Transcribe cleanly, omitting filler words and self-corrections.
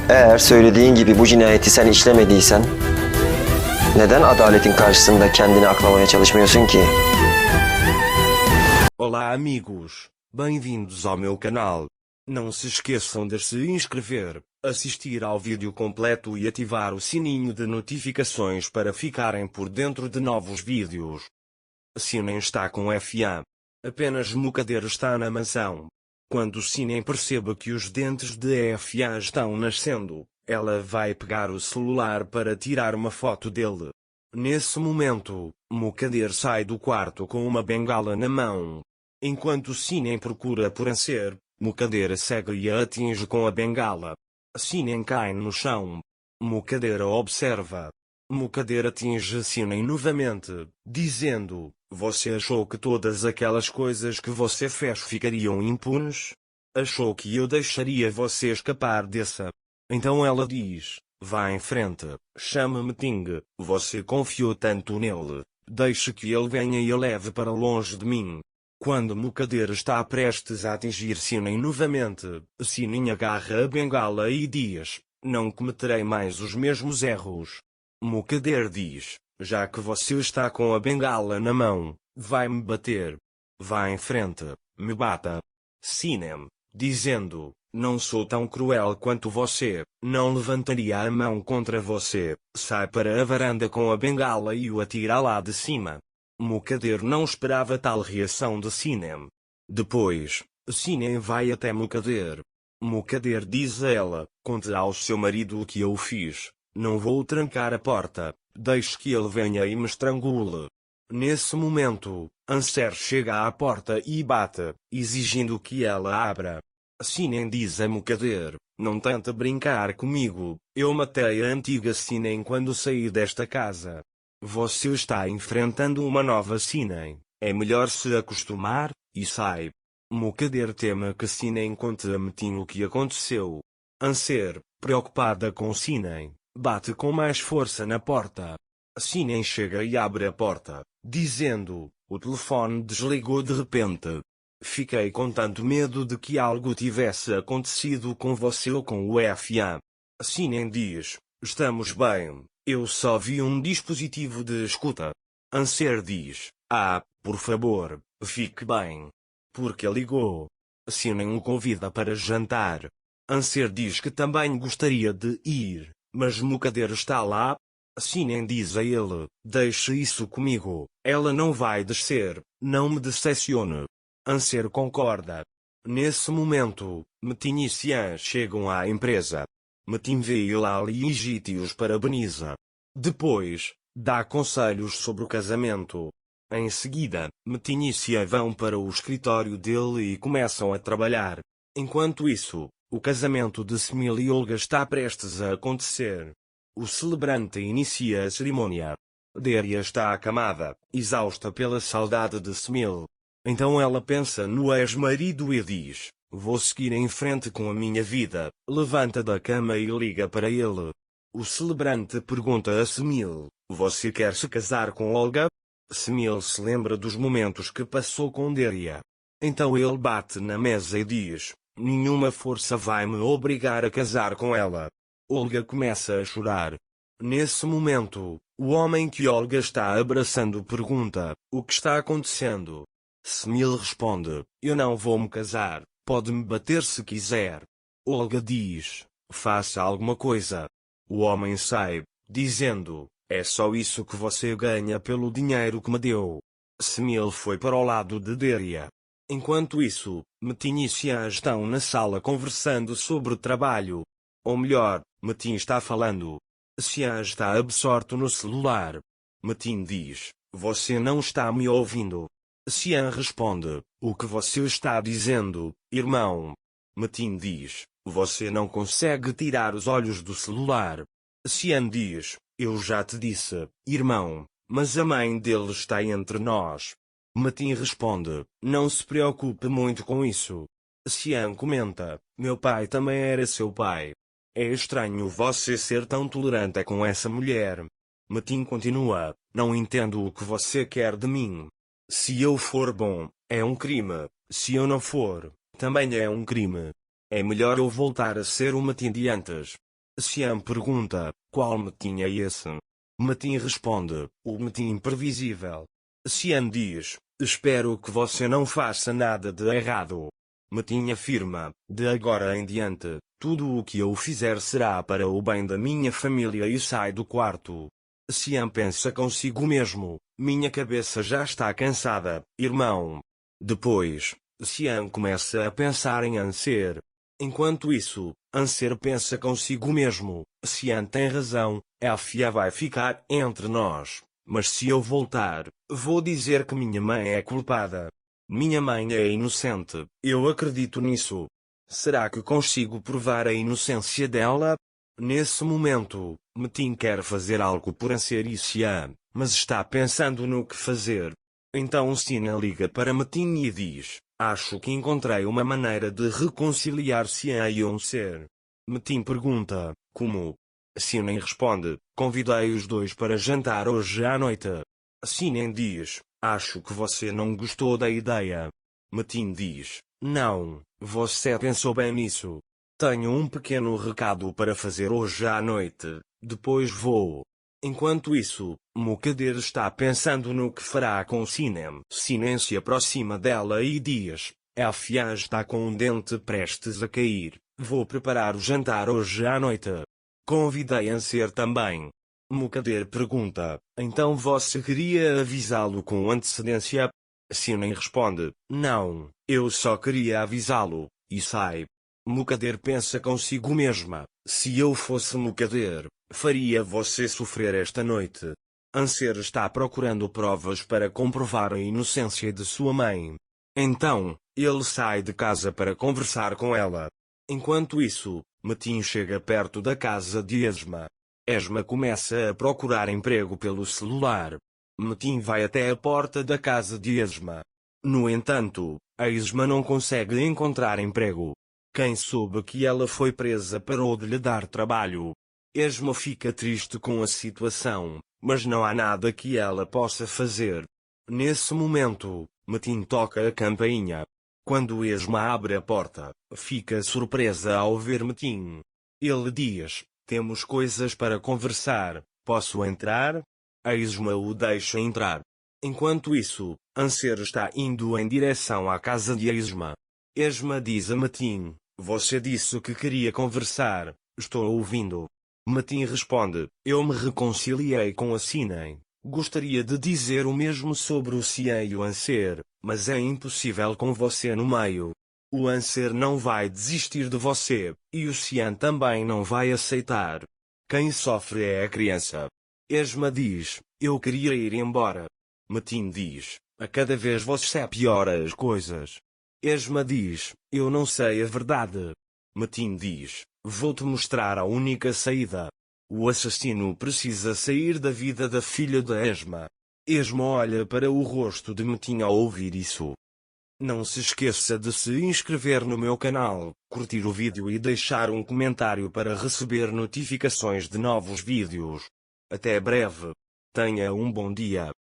Eğer söylediğin gibi bu cinayeti sen işlemediysen, neden adaletin karşısında kendini aklamaya çalışmıyorsun ki? Olá amigos, bem-vindos ao meu canal. Não se esqueçam de se inscrever, assistir ao vídeo completo e ativar o sininho de notificações para ficarem por dentro de novos vídeos. Sinem está com FA. Apenas Mukader está na mansão. Quando Sinem percebe que os dentes de FA estão nascendo, ela vai pegar o celular para tirar uma foto dele. Nesse momento, Mukader sai do quarto com uma bengala na mão. Enquanto Sinem procura por Anser, Mukader segue e a atinge com a bengala. Sinem cai no chão. Mukader a observa. Mukader atinge Sinem novamente, dizendo: "Você achou que todas aquelas coisas que você fez ficariam impunes? Achou que eu deixaria você escapar dessa?" Então ela diz: "Vá em frente, chame-me Ting, você confiou tanto nele, deixe que ele venha e a leve para longe de mim." Quando Mukader está prestes a atingir Sinem novamente, Sinem agarra a bengala e diz: "Não cometerei mais os mesmos erros." Mukader diz: "Já que você está com a bengala na mão, vai-me bater. Vá em frente, me bata." Sinem, dizendo: "Não sou tão cruel quanto você, não levantaria a mão contra você", sai para a varanda com a bengala e o atira lá de cima. Mukader não esperava tal reação de Sinem. Depois, Sinem vai até Mukader. Mukader diz a ela: "Conte ao seu marido o que eu fiz. Não vou trancar a porta, deixe que ele venha e me estrangule." Nesse momento, Anser chega à porta e bate, exigindo que ela abra. Sinem diz a Mukader: "Não tente brincar comigo, eu matei a antiga Sinem quando saí desta casa. Você está enfrentando uma nova Sinem, é melhor se acostumar, e sai." Mukader teme que Sinem conte a Metin o que aconteceu. Anser, preocupada com Sinem, bate com mais força na porta. Sinem chega e abre a porta, dizendo: "O telefone desligou de repente. Fiquei com tanto medo de que algo tivesse acontecido com você ou com o FA." Sinem diz: "Estamos bem, eu só vi um dispositivo de escuta." Anser diz: "Ah, por favor, fique bem. Por que ligou?" Sinem o convida para jantar. Anser diz que também gostaria de ir, mas Mukader está lá. Sinem diz a ele: "Deixe isso comigo, ela não vai descer, não me decepcione." Anser concorda. Nesse momento, Metin e Sian chegam à empresa. Metin vê Hilal e Igiti os parabeniza. Depois, dá conselhos sobre o casamento. Em seguida, Metin e Sian vão para o escritório dele e começam a trabalhar. Enquanto isso, o casamento de Smil e Olga está prestes a acontecer. O celebrante inicia a cerimônia. Deria está acamada, exausta pela saudade de Smil. Então ela pensa no ex-marido e diz: "Vou seguir em frente com a minha vida." Levanta da cama e liga para ele. O celebrante pergunta a Smil: "Você quer se casar com Olga?" Smil se lembra dos momentos que passou com Deria. Então ele bate na mesa e diz: "Nenhuma força vai me obrigar a casar com ela." Olga começa a chorar. Nesse momento, o homem que Olga está abraçando pergunta: "O que está acontecendo?" Smil responde: "Eu não vou me casar, pode me bater se quiser." Olga diz: "Faça alguma coisa." O homem sai, dizendo: "É só isso que você ganha pelo dinheiro que me deu." Smil foi para o lado de Deria. Enquanto isso, Metin e Sian estão na sala conversando sobre trabalho. Ou melhor, Metin está falando. Sian está absorto no celular. Metin diz: "Você não está me ouvindo." Sian responde: "O que você está dizendo, irmão?" Metin diz: "Você não consegue tirar os olhos do celular." Sian diz: "Eu já te disse, irmão, mas a mãe dele está entre nós." Metin responde: "Não se preocupe muito com isso." Sian comenta: "Meu pai também era seu pai. É estranho você ser tão tolerante com essa mulher." Metin continua: "Não entendo o que você quer de mim. Se eu for bom, é um crime. Se eu não for, também é um crime. É melhor eu voltar a ser o Metin de antes." Xian pergunta, qual Metin é esse? Metin responde, o Metin imprevisível. Xian diz, espero que você não faça nada de errado. Metin afirma, de agora em diante, tudo o que eu fizer será para o bem da minha família e sai do quarto. Xian pensa consigo mesmo, minha cabeça já está cansada, irmão. Depois, Xian começa a pensar em Anser. Enquanto isso, Anser pensa consigo mesmo, Xian tem razão, a Fia vai ficar entre nós, mas se eu voltar, vou dizer que minha mãe é culpada. Minha mãe é inocente, eu acredito nisso. Será que consigo provar a inocência dela? Nesse momento, Metin quer fazer algo por Anser e Xian, mas está pensando no que fazer. Então Sina liga para Metin e diz, acho que encontrei uma maneira de reconciliar Xian e Anser. Metin pergunta, como? Sinen responde, convidei os dois para jantar hoje à noite. Sinen diz, acho que você não gostou da ideia. Metin diz, não, você pensou bem nisso. Tenho um pequeno recado para fazer hoje à noite, depois vou. Enquanto isso, Mukadir está pensando no que fará com Sinem. Sinem se aproxima dela e diz, a Fia está com um dente prestes a cair, vou preparar o jantar hoje à noite. Convidei Anser também. Mukadir pergunta, então você queria avisá-lo com antecedência? Sinem responde, não, eu só queria avisá-lo, e sai. Mukadir pensa consigo mesma, se eu fosse Mukadir, faria você sofrer esta noite. Anser está procurando provas para comprovar a inocência de sua mãe. Então, ele sai de casa para conversar com ela. Enquanto isso, Metin chega perto da casa de Esma. Esma começa a procurar emprego pelo celular. Metin vai até a porta da casa de Esma. No entanto, a Esma não consegue encontrar emprego. Quem soube que ela foi presa parou de lhe dar trabalho. Esma fica triste com a situação, mas não há nada que ela possa fazer. Nesse momento, Metin toca a campainha. Quando Esma abre a porta, fica surpresa ao ver Metin. Ele diz, temos coisas para conversar, posso entrar? A Esma o deixa entrar. Enquanto isso, Anser está indo em direção à casa de Esma. Esma diz a Metin, você disse que queria conversar, estou ouvindo. Metin responde, eu me reconciliei com a Sinem. Gostaria de dizer o mesmo sobre o Xian e o Anser, mas é impossível com você no meio. O Anser não vai desistir de você, e o Xian também não vai aceitar. Quem sofre é a criança. Esma diz, eu queria ir embora. Metin diz, a cada vez você piora as coisas. Esma diz, eu não sei a verdade. Metin diz, vou-te mostrar a única saída. O assassino precisa sair da vida da filha de Esma. Esma olha para o rosto de Metin ao ouvir isso. Não se esqueça de se inscrever no meu canal, curtir o vídeo e deixar um comentário para receber notificações de novos vídeos. Até breve. Tenha um bom dia.